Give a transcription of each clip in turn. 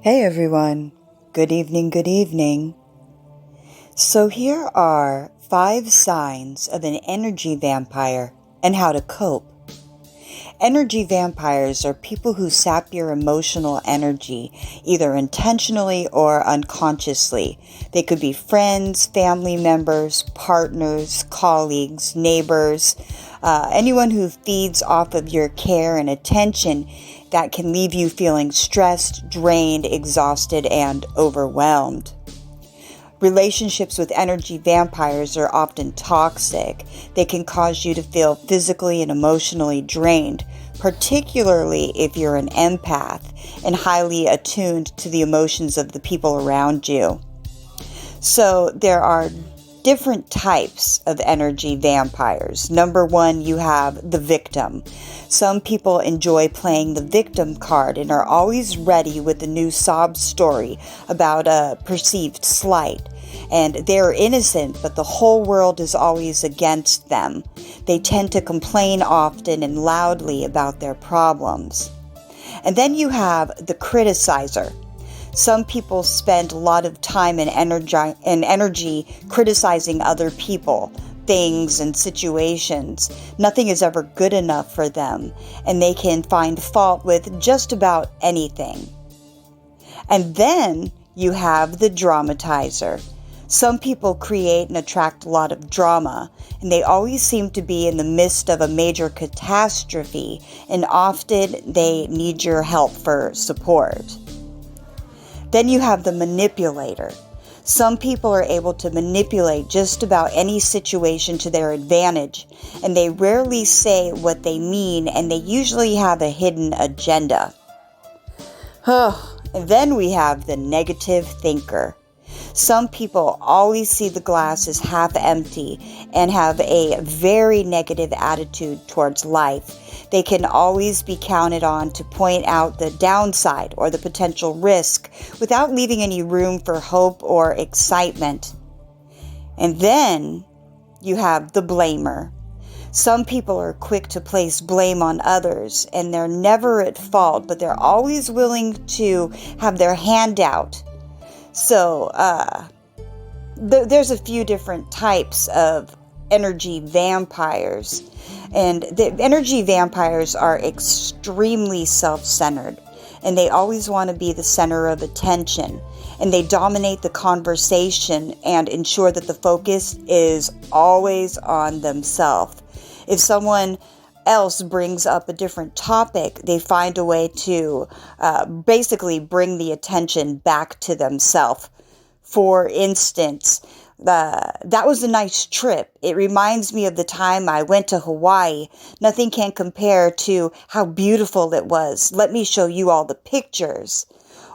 Hey everyone, good evening, good evening. So here are 5 signs of an energy vampire and how to cope. Energy vampires are people who sap your emotional energy, either intentionally or unconsciously. They could be friends, family members, partners, colleagues, neighbors, anyone who feeds off of your care and attention that can leave you feeling stressed, drained, exhausted, and overwhelmed. Relationships with energy vampires are often toxic. They can cause you to feel physically and emotionally drained, particularly if you're an empath and highly attuned to the emotions of the people around you. So there are different types of energy vampires. Number 1, you have the victim. Some people enjoy playing the victim card and are always ready with a new sob story about a perceived slight. And they're innocent, but the whole world is always against them. They tend to complain often and loudly about their problems. And then you have the criticizer. Some people spend a lot of time and energy criticizing other people, things, and situations. Nothing is ever good enough for them, and they can find fault with just about anything. And then you have the dramatizer. Some people create and attract a lot of drama, and they always seem to be in the midst of a major catastrophe, and often they need your help for support. Then you have the manipulator. Some people are able to manipulate just about any situation to their advantage, and they rarely say what they mean, and they usually have a hidden agenda. And then we have the negative thinker. Some people always see the glass as half empty and have a very negative attitude towards life. They can always be counted on to point out the downside or the potential risk without leaving any room for hope or excitement. And then you have the blamer. Some people are quick to place blame on others, and they're never at fault, but they're always willing to have their hand out. So, there's a few different types of energy vampires. And the energy vampires are extremely self-centered. And they always want to be the center of attention. And they dominate the conversation and ensure that the focus is always on themselves. If someone else brings up a different topic, they find a way to basically bring the attention back to themselves. For instance, that was a nice trip. It reminds me of the time I went to Hawaii. Nothing can compare to how beautiful it was. Let me show you all the pictures.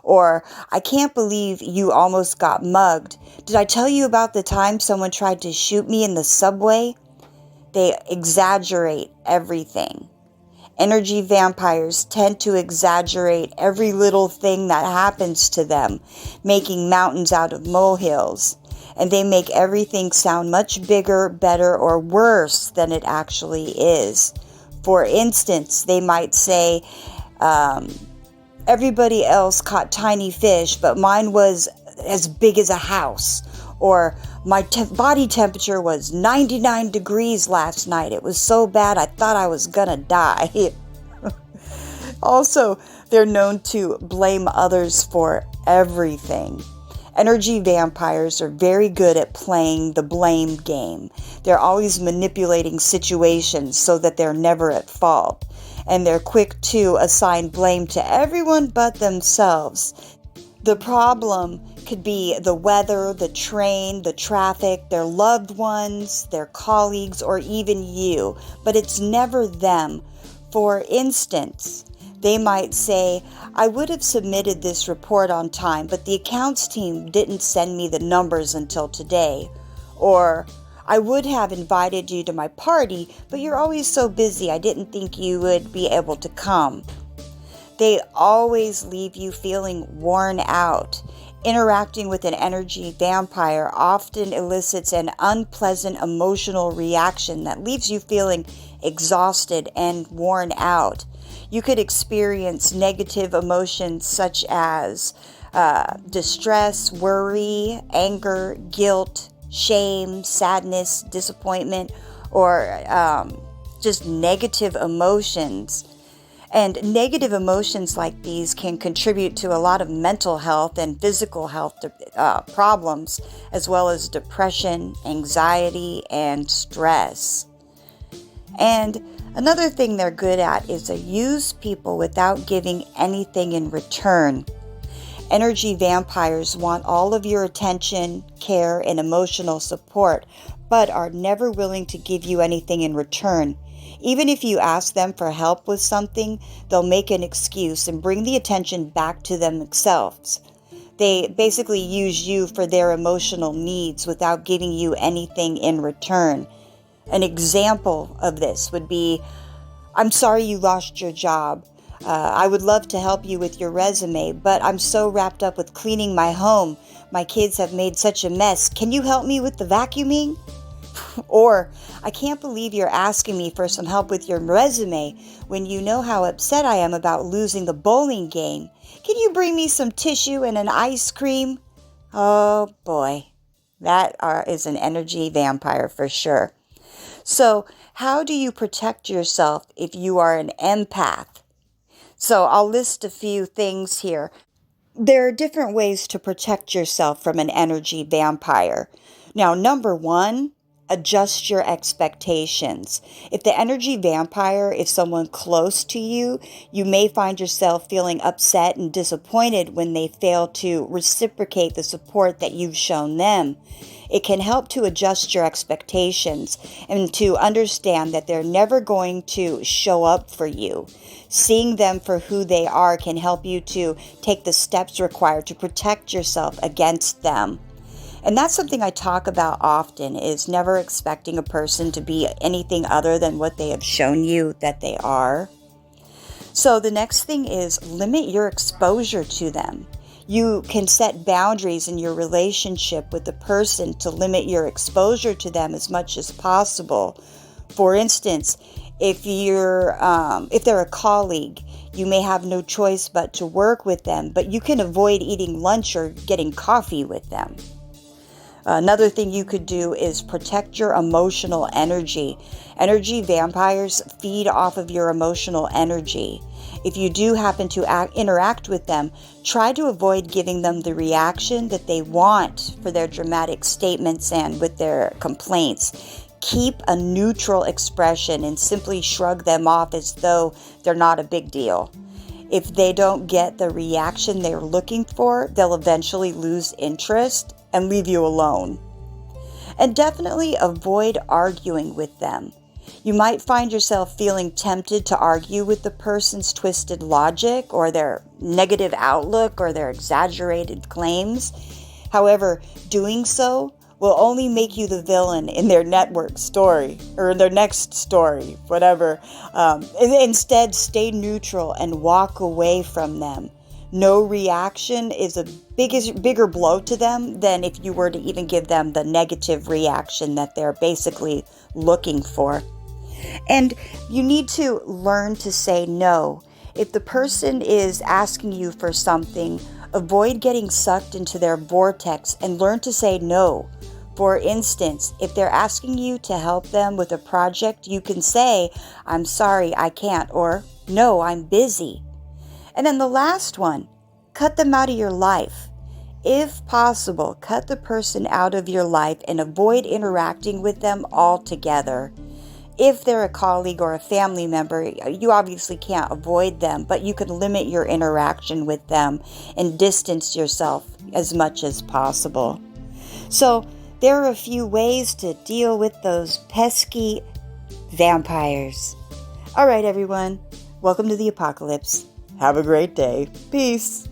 Or, I can't believe you almost got mugged. Did I tell you about the time someone tried to shoot me in the subway? They exaggerate everything. Energy vampires tend to exaggerate every little thing that happens to them, making mountains out of molehills. And they make everything sound much bigger, better, or worse than it actually is. For instance, they might say, everybody else caught tiny fish, but mine was as big as a house. Or, my body temperature was 99 degrees last night. It was so bad I thought I was gonna die. Also, they're known to blame others for everything. Energy vampires are very good at playing the blame game. They're always manipulating situations so that they're never at fault. And they're quick to assign blame to everyone but themselves. The problem could be the weather, the train, the traffic, their loved ones, their colleagues, or even you. But it's never them. For instance, they might say, I would have submitted this report on time, but the accounts team didn't send me the numbers until today. Or, I would have invited you to my party, but you're always so busy, I didn't think you would be able to come. They always leave you feeling worn out. Interacting with an energy vampire often elicits an unpleasant emotional reaction that leaves you feeling exhausted and worn out. You could experience negative emotions such as distress, worry, anger, guilt, shame, sadness, disappointment, or just negative emotions. And negative emotions like these can contribute to a lot of mental health and physical health problems, as well as depression, anxiety, and stress. And another thing they're good at is to use people without giving anything in return. Energy vampires want all of your attention, care, and emotional support, but are never willing to give you anything in return. Even if you ask them for help with something, they'll make an excuse and bring the attention back to themselves. They basically use you for their emotional needs without giving you anything in return. An example of this would be, "I'm sorry you lost your job. I would love to help you with your resume, but I'm so wrapped up with cleaning my home. My kids have made such a mess. Can you help me with the vacuuming?" Or, "I can't believe you're asking me for some help with your resume when you know how upset I am about losing the bowling game. Can you bring me some tissue and an ice cream?" Oh boy, that is an energy vampire for sure. So, how do you protect yourself if you are an empath? So I'll list a few things here. There are different ways to protect yourself from an energy vampire. Now, number one, adjust your expectations. If the energy vampire is someone close to you, you may find yourself feeling upset and disappointed when they fail to reciprocate the support that you've shown them. It can help to adjust your expectations and to understand that they're never going to show up for you. Seeing them for who they are can help you to take the steps required to protect yourself against them. And that's something I talk about often, is never expecting a person to be anything other than what they have shown you that they are. So the next thing is limit your exposure to them. You can set boundaries in your relationship with the person to limit your exposure to them as much as possible. For instance, if they're a colleague, you may have no choice but to work with them, but you can avoid eating lunch or getting coffee with them. Another thing you could do is protect your emotional energy. Energy vampires feed off of your emotional energy. If you do happen to interact with them, try to avoid giving them the reaction that they want for their dramatic statements and with their complaints. Keep a neutral expression and simply shrug them off as though they're not a big deal. If they don't get the reaction they're looking for, they'll eventually lose interest and leave you alone. And definitely avoid arguing with them. You might find yourself feeling tempted to argue with the person's twisted logic or their negative outlook or their exaggerated claims. However, doing so will only make you the villain in their network story or in their next story, whatever. Instead, stay neutral and walk away from them. No reaction is a bigger blow to them than if you were to even give them the negative reaction that they're basically looking for. And you need to learn to say no. If the person is asking you for something, avoid getting sucked into their vortex and learn to say no. For instance, if they're asking you to help them with a project, you can say, "I'm sorry, I can't," or "No, I'm busy." And then the last one, cut them out of your life. If possible, cut the person out of your life and avoid interacting with them altogether. If they're a colleague or a family member, you obviously can't avoid them, but you can limit your interaction with them and distance yourself as much as possible. So there are a few ways to deal with those pesky vampires. All right, everyone. Welcome to the apocalypse. Have a great day. Peace.